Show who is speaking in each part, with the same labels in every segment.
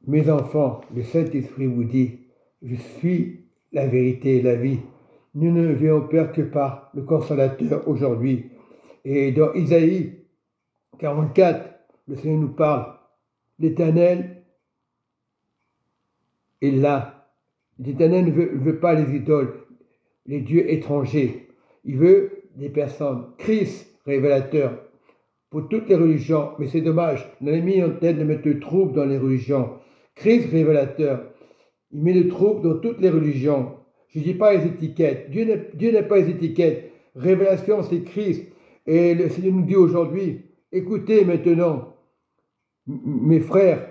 Speaker 1: Mes enfants, le Saint-Esprit vous dit, je suis la vérité et la vie. Nous ne venons au Père que par le Consolateur aujourd'hui. Et dans Isaïe 44, le Seigneur nous parle. L'Éternel est là. L'Éternel ne veut pas les idoles, les dieux étrangers. Il veut des personnes. Christ, révélateur, pour toutes les religions. Mais c'est dommage, on a mis en tête de mettre le trouble dans les religions. Christ, révélateur, il met le trouble dans toutes les religions. Je ne dis pas les étiquettes. Dieu n'est pas les étiquettes. Révélation, c'est Christ. Et le Seigneur nous dit aujourd'hui, écoutez maintenant, mes frères,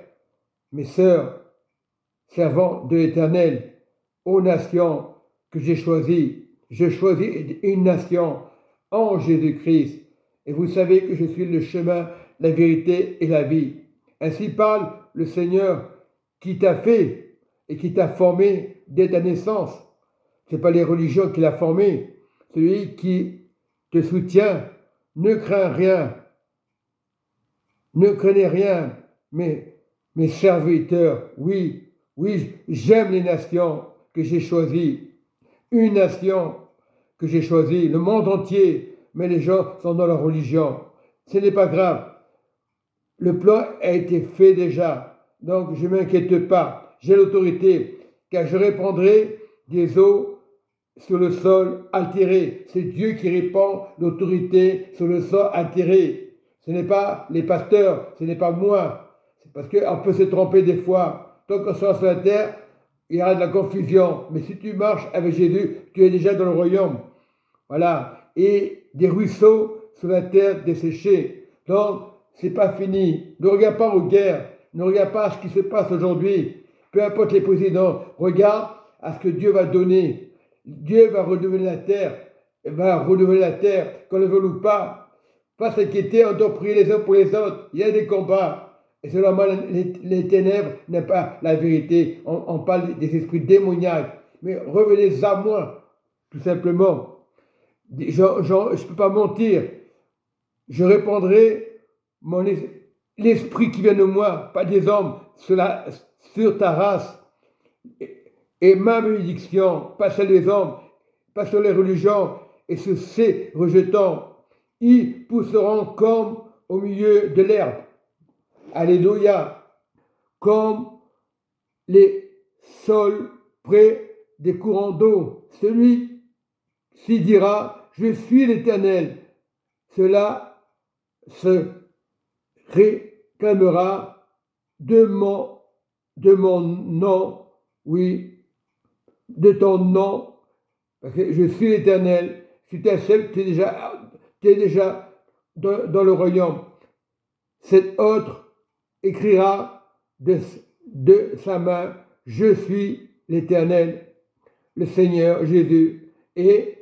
Speaker 1: mes sœurs, servants de l'Éternel, aux nations que j'ai choisies. Je choisis une nation en Jésus-Christ. Et vous savez que je suis le chemin, la vérité et la vie. Ainsi parle le Seigneur qui t'a fait et qui t'a formé dès ta naissance. Ce n'est pas les religions qui l'ont formé. Celui qui te soutient, ne crains rien. Ne craignez rien, mes serviteurs. Oui, j'aime les nations que j'ai choisies. Une nation que j'ai choisie, le monde entier, mais les gens sont dans leur religion. Ce n'est pas grave. Le plan a été fait déjà, donc je ne m'inquiète pas. J'ai l'autorité, car je répandrai des eaux sur le sol altéré. C'est Dieu qui répand l'autorité sur le sol altéré. Ce n'est pas les pasteurs, ce n'est pas moi. C'est parce qu'on peut se tromper des fois. Tant qu'on sera sur la terre, il y aura de la confusion. Mais si tu marches avec Jésus, tu es déjà dans le royaume. Voilà. Et des ruisseaux sur la terre desséchée. Donc, c'est pas fini. Ne regarde pas aux guerres. Ne regarde pas à ce qui se passe aujourd'hui. Peu importe les présidents. Regarde à ce que Dieu va donner. Dieu va renouveler la terre. Qu'on le veuille ou pas. Pas s'inquiéter, on doit prier les uns pour les autres. Il y a des combats. Et seulement les ténèbres n'est pas la vérité. On parle des esprits démoniaques. Mais revenez à moi, tout simplement. Je ne peux pas mentir. Je répandrai l'esprit qui vient de moi, pas des hommes, sur ta race. Et ma bénédiction, pas celle des hommes, pas sur les religions, et sur ces rejetants, ils pousseront comme au milieu de l'herbe. Alléluia. Comme les sols près des courants d'eau. Celui-ci dira, je suis l'Éternel. Cela se réclamera de mon nom, oui, de ton nom, parce que je suis l'Éternel. Si tu acceptes, tu es déjà dans le royaume. Cet autre écrira de sa main, je suis l'Éternel, le Seigneur Jésus, et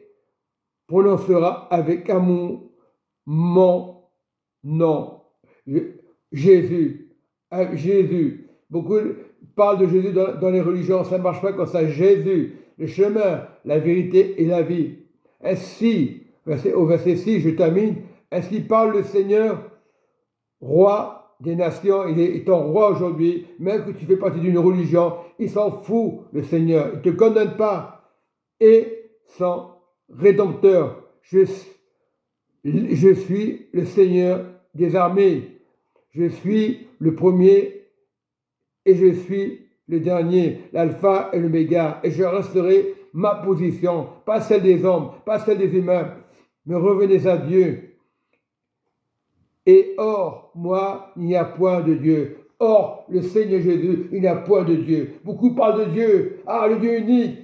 Speaker 1: prononcera avec amour mon nom. Jésus. Jésus. Beaucoup parlent de Jésus dans les religions, ça ne marche pas comme ça. Jésus, le chemin, la vérité et la vie. Ainsi, au verset 6, je termine, ainsi parle le Seigneur, roi des nations, il est ton roi aujourd'hui, même que tu fais partie d'une religion, il s'en fout, le Seigneur, il ne te condamne pas. Et son rédempteur, je suis le Seigneur des armées, je suis le premier et je suis le dernier, l'alpha et l'oméga, et je resterai ma position, pas celle des hommes, pas celle des humains, mais revenez à Dieu. Et hors moi, il n'y a point de Dieu. Hors le Seigneur Jésus, il n'y a point de Dieu. Beaucoup parlent de Dieu. Ah, le Dieu unique.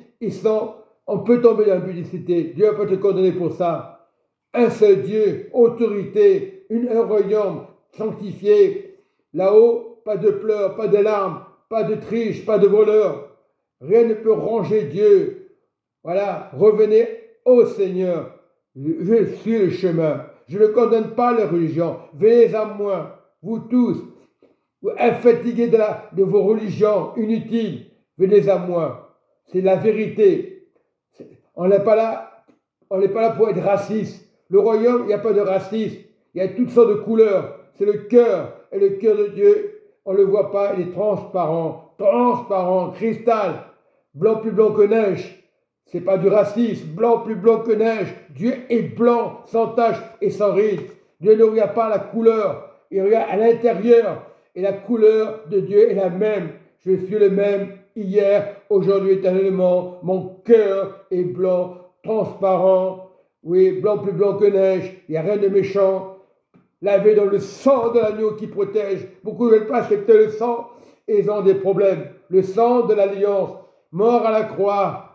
Speaker 1: On peut tomber dans la publicité. Dieu peut te condamner pour ça. Un seul Dieu, autorité, un royaume sanctifié. Là-haut, pas de pleurs, pas de larmes, pas de triche, pas de voleurs. Rien ne peut ranger Dieu. Voilà, revenez au Seigneur. Je suis le chemin. Je ne condamne pas les religions. Venez à moi, vous tous, vous êtes fatigués de vos religions inutiles. Venez à moi. C'est la vérité. On n'est pas là pour être raciste. Le royaume, il n'y a pas de racisme. Il y a toutes sortes de couleurs. C'est le cœur. Et le cœur de Dieu on ne le voit pas, il est transparent, cristal, blanc plus blanc que neige. C'est pas du racisme, blanc plus blanc que neige. Dieu est blanc, sans tache et sans ride. Dieu ne regarde pas la couleur, il regarde à l'intérieur. Et la couleur de Dieu est la même. Je suis le même hier, aujourd'hui, éternellement. Mon cœur est blanc, transparent. Oui, blanc plus blanc que neige. Il n'y a rien de méchant. Lavé dans le sang de l'agneau qui protège. Beaucoup ne veulent pas accepter le sang et ils ont des problèmes. Le sang de l'alliance, mort à la croix,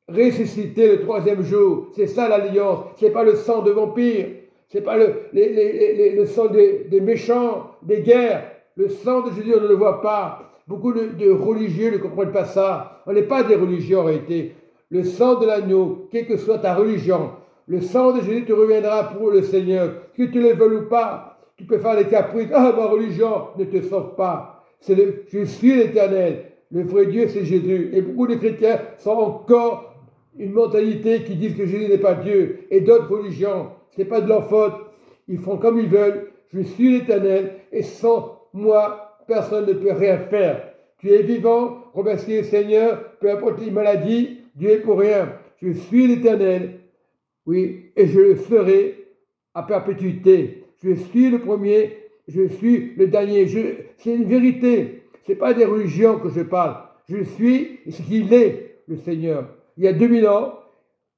Speaker 1: ressuscité le troisième jour. C'est ça l'alliance. Ce n'est pas le sang de vampire. Ce n'est pas le sang des méchants, des guerres. Le sang de Jésus, on ne le voit pas. Beaucoup de religieux ne comprennent pas ça. On n'est pas des religieux en réalité. Le sang de l'agneau, quelle que soit ta religion, le sang de Jésus te reviendra pour le Seigneur. Que tu le veuilles ou pas, tu peux faire des caprices. Ah, ma religion ne te sauve pas. Je suis l'Éternel. Le vrai Dieu, c'est Jésus. Et beaucoup de chrétiens sont encore une mentalité qui dit que Jésus n'est pas Dieu. Et d'autres religions, ce n'est pas de leur faute. Ils font comme ils veulent. Je suis l'Éternel. Et sans moi, personne ne peut rien faire. Tu es vivant, remercie le Seigneur, peu importe les maladies, Dieu est pour rien. Je suis l'Éternel, oui, et je le serai à perpétuité. Je suis le premier, je suis le dernier. C'est une vérité, ce n'est pas des religions que je parle. Je suis ce qu'il est, le Seigneur. Il y a 2000 ans,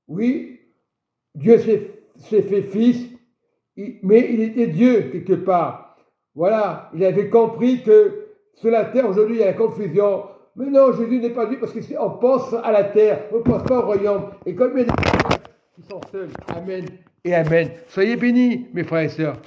Speaker 1: oui, Dieu s'est fait fils, mais il était Dieu quelque part. Voilà, il avait compris que sur la terre, aujourd'hui, il y a la confusion. Mais non, Jésus n'est pas Dieu parce qu'on pense à la terre, on ne pense pas au royaume. Et comme il y a des gens qui sont seuls, Amen et Amen. Soyez bénis, mes frères et sœurs.